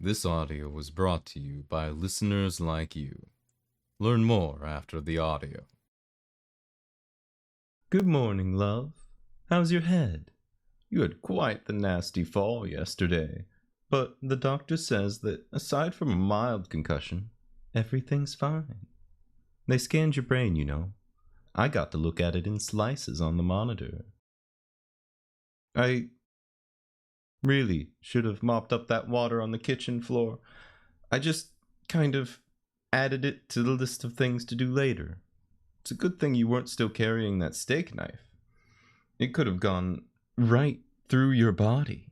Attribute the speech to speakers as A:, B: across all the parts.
A: This audio was brought to you by listeners like you. Learn more after the audio.
B: Good morning, love. How's your head? You had quite the nasty fall yesterday, but the doctor says that aside from a mild concussion, everything's fine. They scanned your brain, you know. I got to look at it in slices on the monitor. I really should have mopped up that water on the kitchen floor. I just kind of added it to the list of things to do later. It's a good thing you weren't still carrying that steak knife. It could have gone right through your body.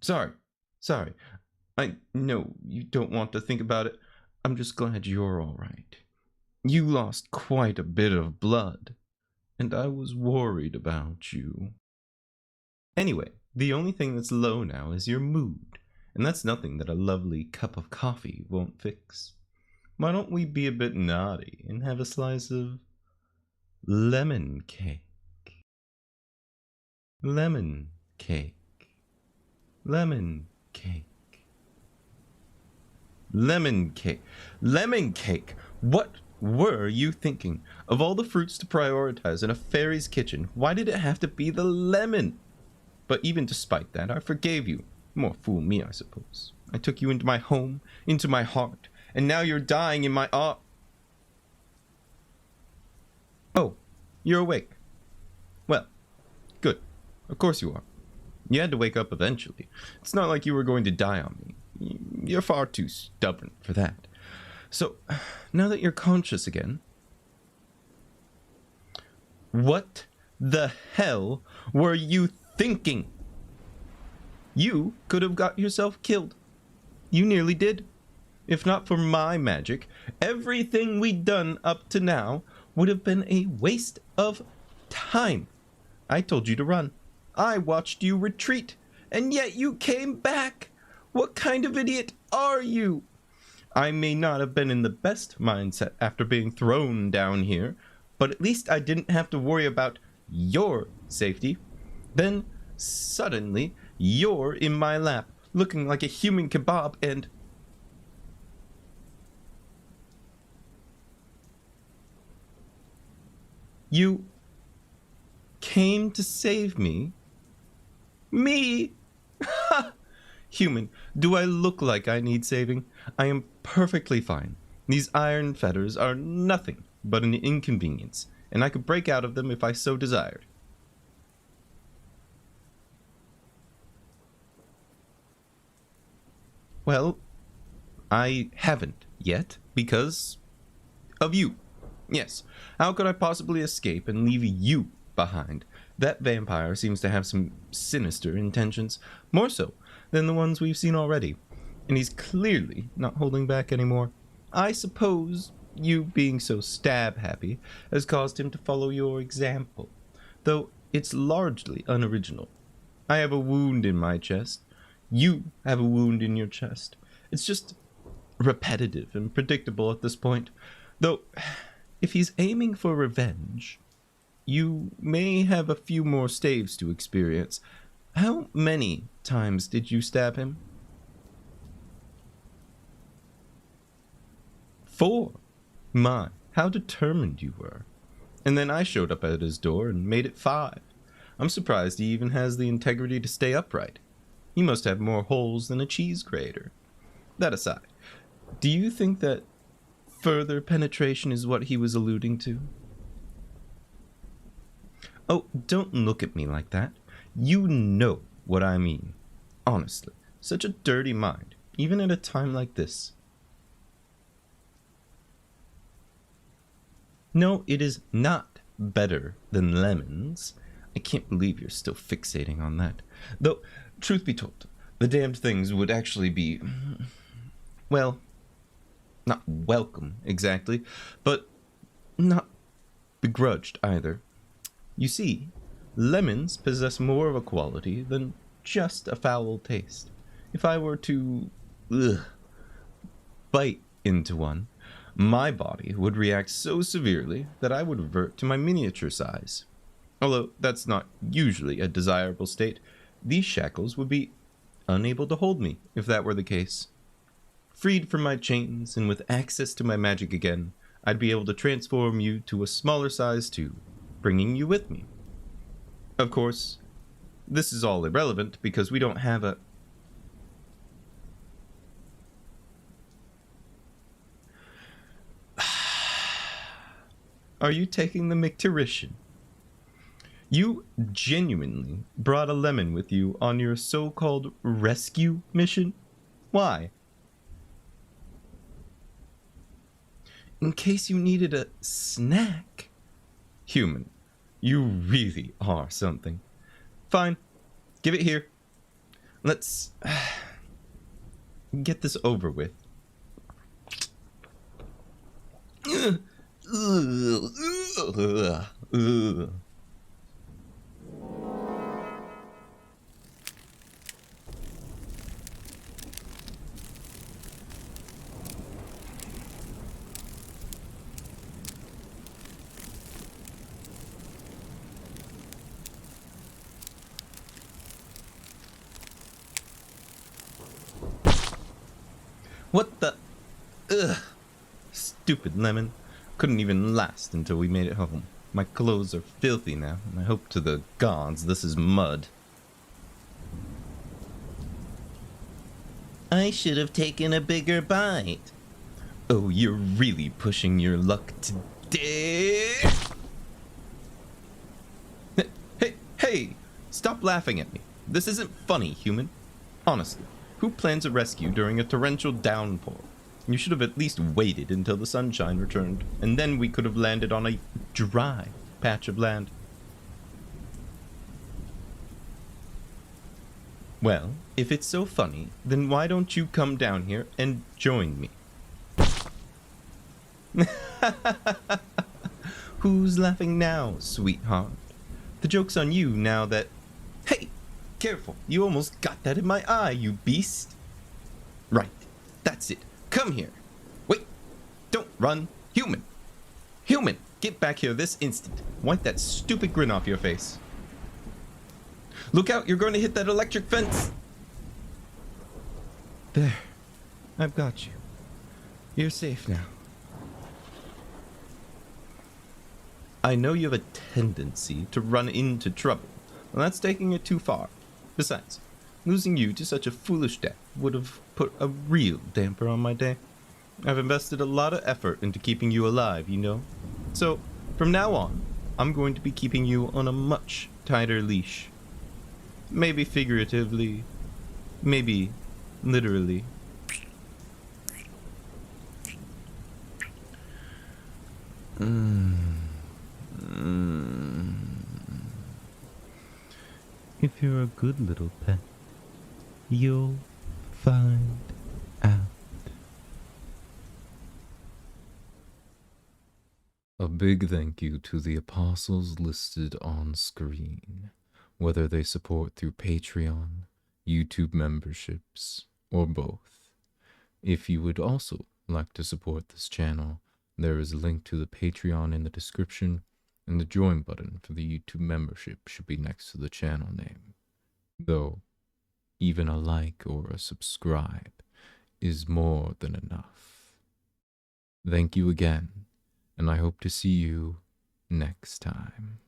B: Sorry. I know you don't want to think about it. I'm just glad you're all right. You lost quite a bit of blood, and I was worried about you. Anyway, the only thing that's low now is your mood, and that's nothing that a lovely cup of coffee won't fix. Why don't we be a bit naughty and have a slice of lemon cake? Lemon cake. Lemon cake. Lemon cake. Lemon cake! What were you thinking? Of all the fruits to prioritize in a fairy's kitchen, why did it have to be the lemon? But even despite that, I forgave you. More fool me, I suppose. I took you into my home, into my heart, and now you're dying in my arms. Oh, you're awake. Well, good. Of course you are. You had to wake up eventually. It's not like you were going to die on me. You're far too stubborn for that. So, now that you're conscious again, what the hell were you thinking? You could have got yourself killed. You nearly did. If not for my magic, everything we'd done up to now would have been a waste of time. I told you to run. I watched you retreat, and yet you came back. What kind of idiot are you? I may not have been in the best mindset after being thrown down here, but at least I didn't have to worry about your safety. Then, suddenly, you're in my lap, looking like a human kebab, and... You came to save me? Me? Human, do I look like I need saving? I am perfectly fine. These iron fetters are nothing but an inconvenience, and I could break out of them if I so desired. Well, I haven't yet, because of you. Yes, how could I possibly escape and leave you behind? That vampire seems to have some sinister intentions, more so than the ones we've seen already, and he's clearly not holding back anymore. I suppose you being so stab-happy has caused him to follow your example, though it's largely unoriginal. I have a wound in my chest. You have a wound in your chest. It's just repetitive and predictable at this point, though if he's aiming for revenge, you may have a few more staves to experience. How many times did you stab him? 4. My, how determined you were. And then I showed up at his door and made it 5. I'm surprised he even has the integrity to stay upright. He must have more holes than a cheese grater. That aside, do you think that further penetration is what he was alluding to? Oh, don't look at me like that. You know what I mean. Honestly, such a dirty mind, even at a time like this. No, it is not better than lemons. I can't believe you're still fixating on that. Though, truth be told, the damned things would actually be, well, not welcome exactly, but not begrudged either. You see, lemons possess more of a quality than just a foul taste. If I were to bite into one, my body would react so severely that I would revert to my miniature size. Although that's not usually a desirable state, these shackles would be unable to hold me, if that were the case. Freed from my chains and with access to my magic again, I'd be able to transform you to a smaller size too, bringing you with me. Of course, this is all irrelevant because we don't have a... Are you taking the McTuition? You genuinely brought a lemon with you on your so-called rescue mission? Why? In case you needed a snack. Human, you really are something. Fine, give it here. Let's get this over with. What the? Ugh. Stupid lemon. Couldn't even last until we made it home. My clothes are filthy now, and I hope to the gods this is mud. I should have taken a bigger bite. Oh, you're really pushing your luck today. Hey! Stop laughing at me. This isn't funny, human. Honestly, who plans a rescue during a torrential downpour? You should have at least waited until the sunshine returned, and then we could have landed on a dry patch of land. Well, if it's so funny, then why don't you come down here and join me? Who's laughing now, sweetheart? The joke's on you now that... Hey! Careful, you almost got that in my eye, you beast. Right, that's it. Come here. Wait, don't run. Human, get back here this instant. Wipe that stupid grin off your face. Look out, you're going to hit that electric fence. There, I've got you. You're safe now. I know you have a tendency to run into trouble. Well, that's taking it too far. Besides, losing you to such a foolish death would have put a real damper on my day. I've invested a lot of effort into keeping you alive, you know. So, from now on, I'm going to be keeping you on a much tighter leash. Maybe figuratively, maybe literally. If you're a good little pet, you'll find out.
A: A big thank you to the apostles listed on screen, whether they support through Patreon, YouTube memberships, or both. If you would also like to support this channel, there is a link to the Patreon in the description, and the join button for the YouTube membership should be next to the channel name. Though, even a like or a subscribe is more than enough. Thank you again, and I hope to see you next time.